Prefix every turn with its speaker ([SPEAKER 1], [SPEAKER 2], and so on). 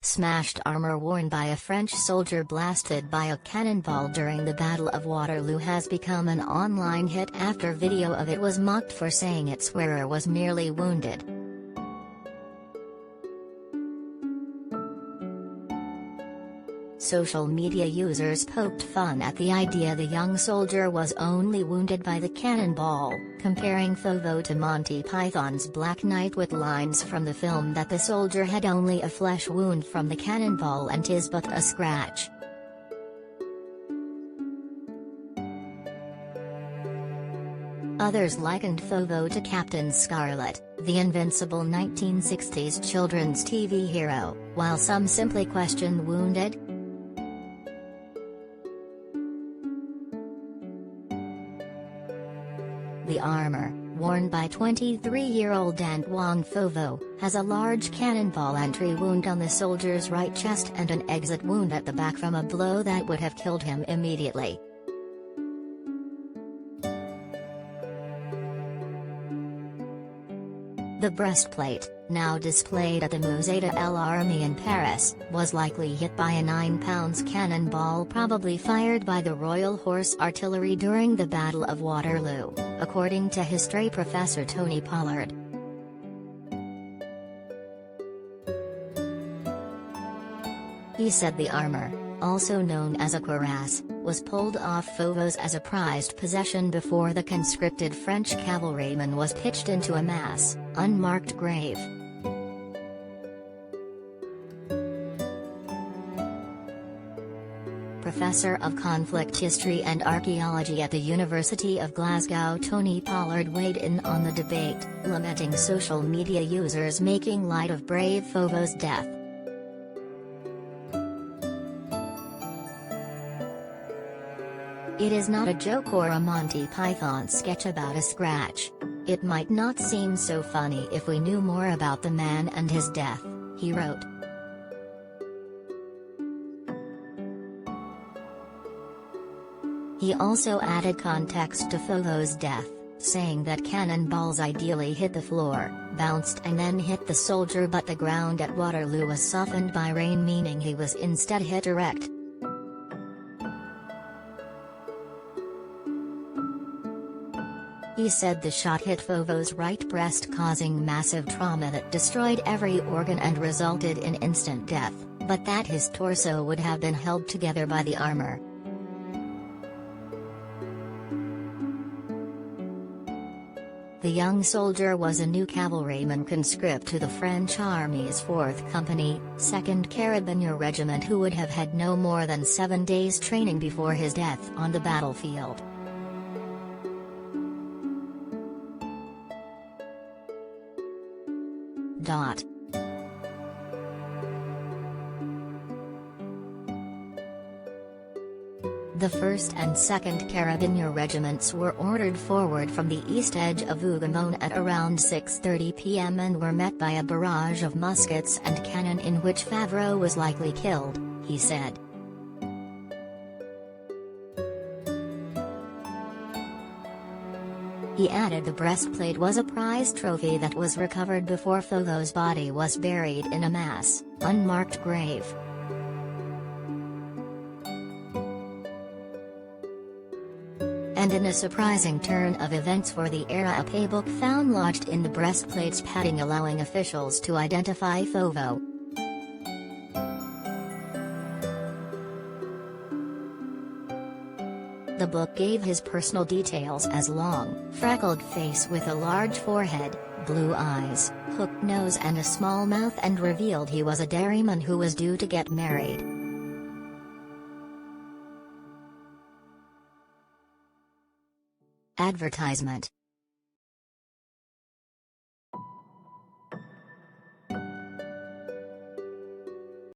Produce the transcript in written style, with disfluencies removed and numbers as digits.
[SPEAKER 1] Smashed armor worn by a French soldier blasted by a cannonball during the Battle of Waterloo has become an online hit after video of it was mocked for saying its wearer was merely wounded. Social media users poked fun at the idea the young soldier was only wounded by the cannonball, comparing Fauveau to Monty Python's Black Knight with lines from the film that the soldier had only a flesh wound from the cannonball and 'tis but a scratch. Others likened Fauveau to Captain Scarlet, the invincible 1960s children's TV hero, while some simply questioned wounded. The armor, worn by 23-year-old Antoine Fauveau, has a large cannonball entry wound on the soldier's right chest and an exit wound at the back from a blow that would have killed him immediately. The breastplate, now displayed at the Musée de l'Armée in Paris, was likely hit by a 9-pound cannonball probably fired by the Royal Horse Artillery during the Battle of Waterloo, according to history professor Tony Pollard. He said the armor, also known as a cuirass, was pulled off Fauveau's as a prized possession before the conscripted French cavalryman was pitched into a mass, unmarked grave. Professor of Conflict History and Archaeology at the University of Glasgow Tony Pollard weighed in on the debate, lamenting social media users making light of brave Fauveau's death. It is not a joke or a Monty Python sketch about a scratch. It might not seem so funny if we knew more about the man and his death, he wrote. He also added context to Fauveau's death, saying that cannonballs ideally hit the floor, bounced and then hit the soldier, but the ground at Waterloo was softened by rain, meaning he was instead hit erect. He said the shot hit Fauveau's right breast, causing massive trauma that destroyed every organ and resulted in instant death, but that his torso would have been held together by the armor. The young soldier was a new cavalryman conscript to the French Army's 4th Company, 2nd Carabinier Regiment, who would have had no more than 7 days training before his death on the battlefield. The 1st and 2nd Carabinier regiments were ordered forward from the east edge of Hougoumont at around 6:30 p.m. and were met by a barrage of muskets and cannon in which Fauveau was likely killed, he said. He added the breastplate was a prize trophy that was recovered before Fauveau's body was buried in a mass, unmarked grave. And in a surprising turn of events for the era, a paybook found lodged in the breastplate's padding, allowing officials to identify Fauveau. The book gave his personal details as long, freckled face with a large forehead, blue eyes, hooked nose and a small mouth, and revealed he was a dairyman who was due to get married. Advertisement.